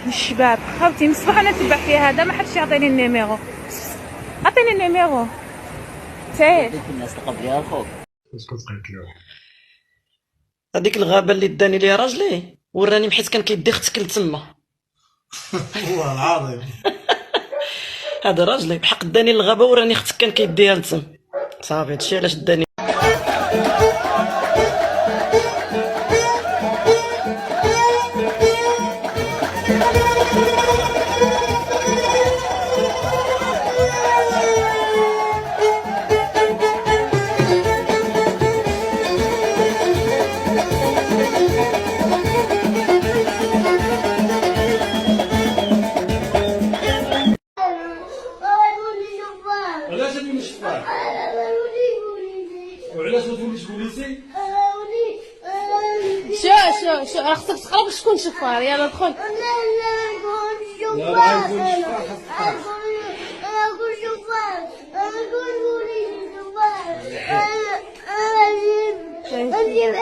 الشباب خاوتي من الصباح انا نتبع فيها هذا، ما حدش يعطيني النيميرو. عطيني النيميرو تعال. الناس تقضيها الخوف. اسكت قلت له هذيك الغابه اللي داني ليها راجلي وراني بحيت كان كيدي اختك لتما. والله العظيم هذا راجلي بحق داني الغابه وراني اختك كان كيديها لتما. صافي هادشي علاش داني. علاش تولي شفار وعلاش ما توليش بوليسي شو راه خصك تقرب شكون شفار. يلا دخل. يا